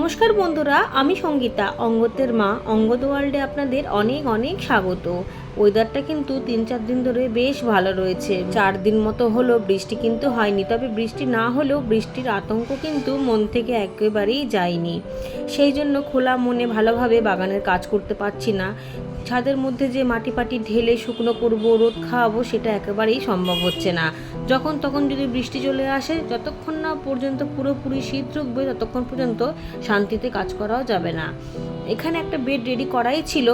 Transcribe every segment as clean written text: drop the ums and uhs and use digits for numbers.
নমস্কার বন্ধুরা, আমি সঙ্গীতা, অঙ্গদের মা অঙ্গদ ওয়ার্ল্ডে আপনাদের অনেক অনেক স্বাগত। ওয়েদারটা কিন্তু 3-4 দিন ধরে বেশ ভালো রয়েছে। 4 দিন মতো হলো বৃষ্টি কিন্তু হয়নি, তবে বৃষ্টি না হলেও বৃষ্টির আতঙ্ক কিন্তু মন থেকে একেবারেই যায়নি। সেই জন্য খোলা মনে ভালোভাবে বাগানের কাজ করতে পারছি না। ছাদের মধ্যে যে মাটি পাটি ঢেলে শুকনো করবো, রোদ খাওয়াবো, সেটা একেবারেই সম্ভব হচ্ছে না। যখন তখন যদি বৃষ্টি চলে আসে, যতক্ষণ না পর্যন্ত পুরোপুরি শীত ঢুকবে ততক্ষণ পর্যন্ত শান্তিতে কাজ করাও যাবে না। এখানে একটা বেড রেডি করাই ছিল,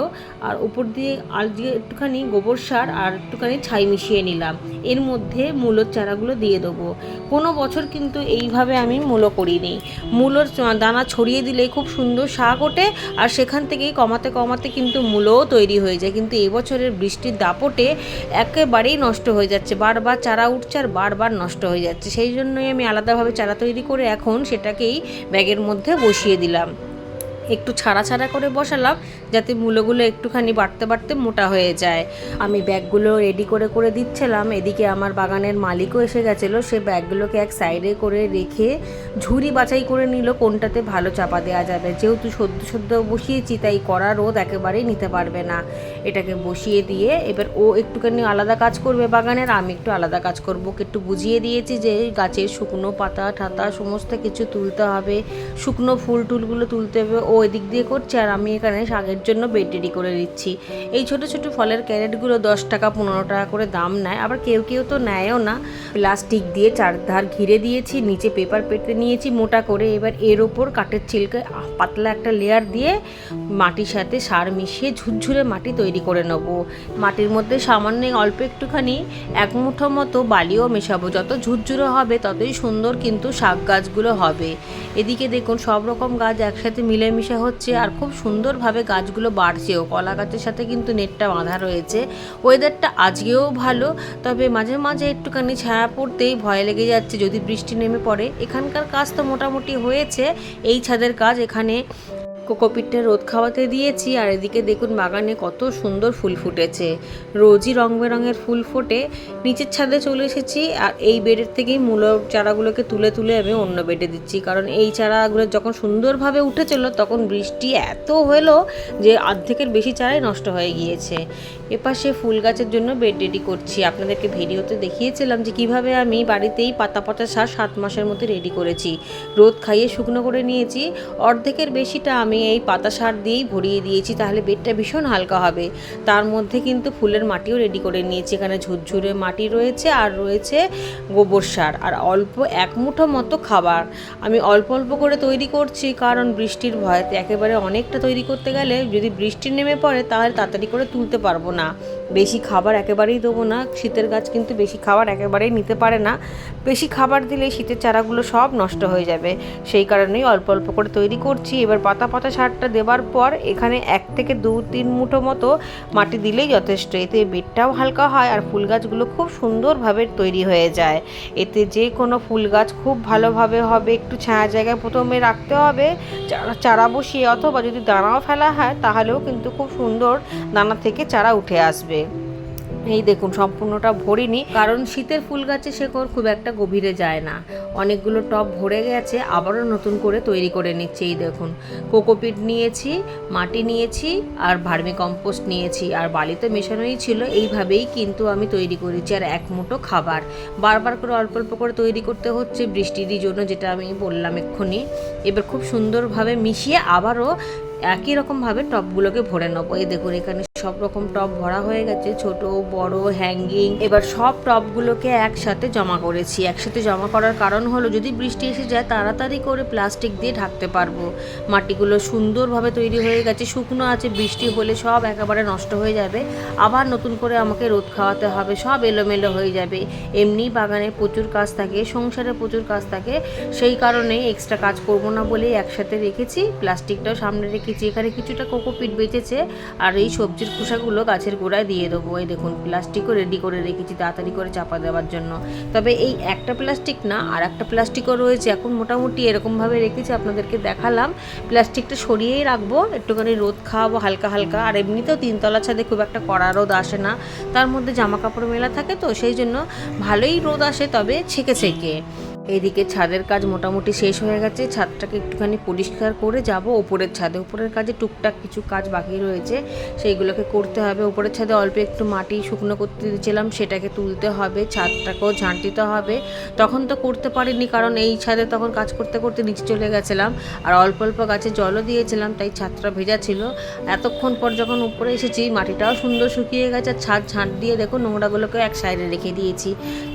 আর উপর দিয়ে আজকে একটুখানি গোবর সার আর একটুখানি ছাই মিশিয়ে নিলাম। এর মধ্যে মূলোর চারাগুলো দিয়ে দেবো। কোনো বছর কিন্তু এইভাবে আমি মূলো করিনি। মূলোর দানা ছড়িয়ে দিলে খুব সুন্দর শাক ওঠে, আর সেখান থেকেই কমাতে কমাতে কিন্তু মূলোও তৈরি হয়ে যায়। কিন্তু এবছরের বৃষ্টির দাপটে একেবারেই নষ্ট হয়ে যাচ্ছে, বারবার চারা উঠছে আর বারবার নষ্ট হয়ে যাচ্ছে। সেই জন্যই আমি আলাদাভাবে চারা তৈরি করে এখন সেটাকেই ব্যাগের মধ্যে বসিয়ে দিলাম। একটু ছাড়া ছাড়া করে বসালাম, যাতে মূলগুলো একটুখানি বাড়তে বাড়তে মোটা হয়ে যায়। আমি ব্যাগগুলো রেডি করে করে দিচ্ছিলাম। এদিকে আমার বাগানের মালিকও এসে গেছিলো। সে ব্যাগগুলোকে এক সাইডে করে রেখে ঝুড়ি বাছাই করে নিল কোনটাতে ভালো চাপা দেওয়া যাবে। যেহেতু সদ্য সদ্য বসিয়েছি, তাই কড়া রোদ একেবারেই নিতে পারবে না। এটাকে বসিয়ে দিয়ে এবার ও একটুখানি আলাদা কাজ করবে বাগানের, আমি একটু আলাদা কাজ করবো। একটু বুঝিয়ে দিয়েছি যে গাছের শুকনো পাতা ঠাতা সমস্ত কিছু তুলতে হবে, শুকনো ফুল টুলগুলো তুলতে হবে। ও এদিক দিয়ে করছে, আর আমি এখানে শাকের জন্য বেড রেডি করে দিচ্ছি। এই ছোট ছোট ফলের ক্যারেটগুলো 10 টাকা 15 টাকা করে দাম নেয়, আবার কেউ কেউ তো নেয়ও না। প্লাস্টিক দিয়ে চারধার ঘিরে দিয়েছি, নিচে পেপার পেতে নিয়েছি মোটা করে। এবার এর ওপর কাঠের ছিলকে পাতলা একটা লেয়ার দিয়ে মাটির সাথে সার মিশিয়ে ঝুরঝুরে মাটি তৈরি করে নেব। মাটির মধ্যে সামান্য অল্প একটুখানি 1 মুঠো মতো বালিও মেশাবো। যত ঝুরঝুরে হবে ততই সুন্দর কিন্তু শাক গাছগুলো হবে। এদিকে দেখুন সব রকম গাছ একসাথে মিলেমিশে হচ্ছে, আর খুব সুন্দরভাবে গাছগুলো বাড়ছেও। কলা গাছের সাথে কিন্তু নেটটা বাঁধা রয়েছে। ওয়েদারটা আজকেও ভালো, তবে মাঝে মাঝে একটুখানি ছায়া পড়তেই ভয় লেগে যাচ্ছে যদি বৃষ্টি নেমে পড়ে। এখানকার কাজ তো মোটামুটি হয়েছে, এই ছাদের কাজ। এখানে কোকোপিটটা রোদ খাওয়াতে দিয়েছি, আর এদিকে দেখুন বাগানে কত সুন্দর ফুল ফুটেছে। রোজই রং বেরঙের ফুল ফোটে। নিচের ছাদে চলে এসেছি, আর এই বেডের থেকেই মূল চারাগুলোকে তুলে তুলে আমি অন্য বেডে দিচ্ছি, কারণ এই চারাগুলো যখন সুন্দরভাবে উঠেছিল তখন বৃষ্টি এত হলো যে অর্ধেকের বেশি চারাই নষ্ট হয়ে গিয়েছে। এপাশে ফুল গাছের জন্য বেড রেডি করছি। আপনাদেরকে ভিডিওতে দেখিয়েছিলাম যে কিভাবে আমি বাড়িতেই পাতা পচা সার 7 মাসের মধ্যে রেডি করেছি। রোদ খাইয়ে শুকনো করে নিয়েছি। অর্ধেকের বেশিটা আমি এই পাতা সার দিয়েই ভরিয়ে দিয়েছি, তাহলে বেডটা ভীষণ হালকা হবে। তার মধ্যে কিন্তু ফুলের মাটিও রেডি করে নিয়েছি। এখানে ঝুরঝুরে মাটি রয়েছে, আর রয়েছে গোবর সার, আর অল্প 1 মুঠো মতো খাবার। আমি অল্প অল্প করে তৈরি করছি, কারণ বৃষ্টির ভয়তে একেবারে অনেকটা তৈরি করতে গেলে যদি বৃষ্টি নেমে পড়ে তাহলে তাড়াতাড়ি করে তুলতে পারবো না। বেশি খাবার একেবারেই দেবো না। শীতের গাছ কিন্তু বেশি খাবার একেবারেই নিতে পারে না। বেশি খাবার দিলে শীতের চারাগুলো সব নষ্ট হয়ে যাবে। সেই কারণেই অল্প অল্প করে তৈরি করছি। এবার পাতা পাতা সারটা দেওয়ার পর এখানে 1 থেকে 2-3 মুঠো মতো মাটি দিলেই যথেষ্ট। এতে বেডটাও হালকা হয়, আর ফুল গাছগুলো খুব সুন্দরভাবে তৈরি হয়ে যায়। এতে যে কোনো ফুল গাছ খুব ভালোভাবে হবে। একটু ছায়া জায়গায় প্রথমে রাখতে হবে চারা বসিয়ে, অথবা যদি দানাও ফেলা হয় তাহলেও কিন্তু খুব সুন্দর দানা থেকে চারা উঠে আসবে। এই দেখুন সম্পূর্ণটা ভরিনি, কারণ শীতের ফুল গাছে শেকড় খুব একটা গভীরে যায় না। অনেকগুলো টব ভরে গেছে, আবারও নতুন করে তৈরি করে নিচ্ছি। এই দেখুন কোকোপিট নিয়েছি, মাটি নিয়েছি, আর ভার্মি কম্পোস্ট নিয়েছি, আর বালিতে মেশানোই ছিল। এইভাবেই কিন্তু আমি তৈরি করেছি। আর 1 মুঠো খাবার বারবার করে অল্প অল্প করে তৈরি করতে হচ্ছে বৃষ্টির জন্য, যেটা আমি বললাম এক্ষুনি। এবার খুব সুন্দরভাবে মিশিয়ে আবারও একই রকমভাবে টবগুলোকে ভরে নেবো। এই দেখুন এখানে সব রকম টব ভরা হয়ে গেছে, ছোট বড় হ্যাঙ্গিং। এবার সব টবগুলোকে একসাথে জমা করেছি। একসাথে জমা করার কারণ হলো যদি বৃষ্টি এসে যায় তাড়াতাড়ি করে প্লাস্টিক দিয়ে ঢাকতে পারবো। মাটিগুলো সুন্দরভাবে তৈরি হয়ে গেছে, শুকনো আছে। বৃষ্টি হলে সব একেবারে নষ্ট হয়ে যাবে, আবার নতুন করে আমাকে রোদ খাওয়াতে হবে, সব এলোমেলো হয়ে যাবে। এমনি বাগানে প্রচুর কাজ থাকে, সংসারে প্রচুর কাজ থাকে, সেই কারণেই এক্সট্রা কাজ করব না বলেই একসাথে রেখেছি। প্লাস্টিকটাও সামনে রেখেছি। এখানে কিছুটা কোকোপিট বেঁচেছে, আর এই সবজির খোসাগুলো গাছের গোড়ায় দিয়ে দেবো। এই দেখুন প্লাস্টিকও রেডি করে রেখেছি তাড়াতাড়ি করে চাপা দেওয়ার জন্য। তবে এই একটা প্লাস্টিক না, আর একটা প্লাস্টিকও রয়েছে। এখন মোটামুটি এরকমভাবে রেখেছি, আপনাদেরকে দেখালাম। প্লাস্টিকটা সরিয়েই রাখবো, একটুখানি রোদ খাওয়াবো হালকা হালকা। আর এমনিতেও 3 তলা ছাদে খুব একটা কড়া রোদ আসে না, তার মধ্যে জামা কাপড় মেলা থাকে, তো সেই জন্য ভালোই রোদ আসে, তবে ছেঁকে ছেঁকে। এদিকে ছাদের কাজ মোটামুটি শেষ হয়ে গেছে, ছাদটাকে একটুখানি পরিষ্কার করে যাব ওপরের ছাদে। উপরের কাজে টুকটাক কিছু কাজ বাকি রয়েছে, সেইগুলোকে করতে হবে। উপরের ছাদে অল্প একটু মাটি শুকনো করতে দিয়েছিলাম, সেটাকে তুলতে হবে, ছাদটাকেও ঝাঁট দিতে হবে। তখন তো করতে পারিনি, কারণ এই ছাদে তখন কাজ করতে করতে নিচে চলে গেছিলাম, আর অল্প অল্প গাছে জলও দিয়েছিলাম, তাই ছাদটা ভেজা ছিল। এতক্ষণ পর যখন উপরে এসেছি, মাটিটাও সুন্দর শুকিয়ে গেছে, আর ছাদ ঝাঁট দিয়ে দেখো নোংরাগুলোকে এক সাইডে রেখে দিয়েছি।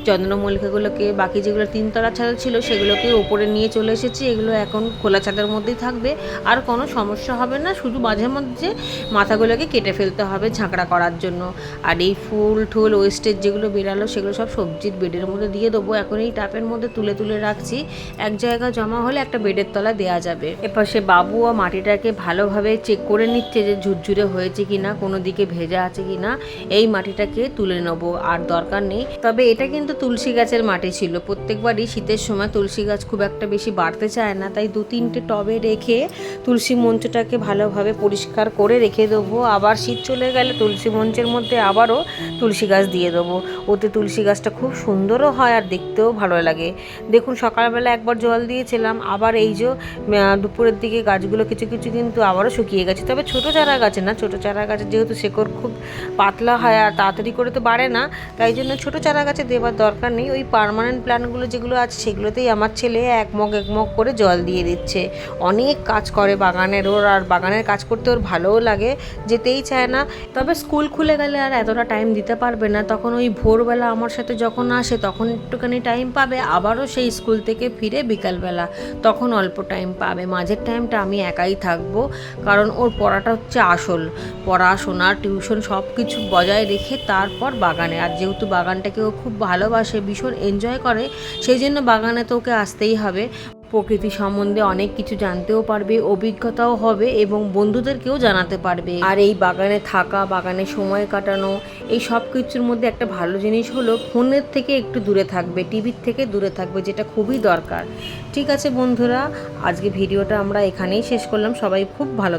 চন্দ্রমল্লিকাগুলোকে, বাকি যেগুলো তিনতলা ছাদ ছিল সেগুলোকে উপরে নিয়ে চলে এসেছি। এগুলো এখন খোলা ছাদের মধ্যেই থাকবে, আর কোনো সমস্যা হবে না, শুধু মাঝে মধ্যে মাথাগুলোকে কেটে ফেলতে হবে ঝাঁকড়া করার জন্য। আর এই ফুল ঠুল ওয়েস্টেজ যেগুলো বেরালো সেগুলো সব সবজির বেডের মধ্যে দিয়ে দেবো। এখন এই টাপের মধ্যে তুলে তুলে রাখছি, এক জায়গায় জমা হলে একটা বেডের তলা দেওয়া যাবে। এরপর সে বাবু ও মাটিটাকে ভালোভাবে চেক করে নিচ্ছে যে ঝুরঝুরে হয়েছে কিনা, কোনো দিকে ভেজা আছে কিনা। এই মাটিটাকে তুলে নেবো, আর দরকার নেই। তবে এটা কিন্তু তুলসী গাছের মাটি ছিল। প্রত্যেকবারই শীতের সময় তুলসী গাছ খুব একটা বেশি বাড়তে চায় না, তাই 2-3টে টবে রেখে তুলসী মঞ্চটাকে ভালোভাবে পরিষ্কার করে রেখে দেবো। আবার শীত চলে গেলে তুলসী মঞ্চের মধ্যে আবারও তুলসী গাছ দিয়ে দেবো। ওতে তুলসী গাছটা খুব সুন্দরও হয় আর দেখতেও ভালো লাগে। দেখুন সকালবেলা একবার জল দিয়েছিলাম, আবার এই যে দুপুরের দিকে গাছগুলো কিছু কিছু কিন্তু আবারও শুকিয়ে গেছে। তবে ছোটো চারা গাছে না, ছোটো চারা গাছে যেহেতু শেকড় খুব পাতলা হয় আর তাড়াতাড়ি করে তো বাড়ে না, তাই জন্য ছোটো চারা গাছে দেওয়ার দরকার নেই। ওই পার্মানেন্ট প্ল্যান্টগুলো যেগুলো আছে সেগুলোতেই আমার ছেলে এক মগ করে জল দিয়ে দিচ্ছে। অনেক কাজ করে বাগানের ওর, আর বাগানের কাজ করতে ওর ভালোও লাগে, যেতেই চায় না। তবে স্কুল খুলে গেলে আর এতটা টাইম দিতে পারবে না, তখন ওই ভোরবেলা আমার সাথে যখন আসে তখন একটুখানি টাইম পাবে, আবারও সেই স্কুল থেকে ফিরে বিকালবেলা তখন অল্প টাইম পাবে। মাঝের টাইমটা আমি একাই থাকবো, কারণ ওর পড়াটা হচ্ছে আসল। পড়াশোনা, টিউশন সব কিছু বজায় রেখে তারপর বাগানে। আর যেহেতু বাগানটাকে ও খুব ভালোবাসে, ভীষণ এনজয় করে, সেই জন্য বাগানে তো ওকে আসতেই হবে। প্রকৃতি সম্বন্ধে অনেক কিছু জানতেও পারবে, অভিজ্ঞতাও হবে এবং বন্ধুদেরকেও জানাতে পারবে। আর এই বাগানে থাকা, বাগানে সময় কাটানো, এই সব কিছুর মধ্যে একটা ভালো জিনিস হলো ফোনের থেকে একটু দূরে থাকবে, টিভির থেকে দূরে থাকবে, যেটা খুবই দরকার। ঠিক আছে বন্ধুরা, আজকে ভিডিওটা আমরা এখানেই শেষ করলাম। সবাই খুব ভালো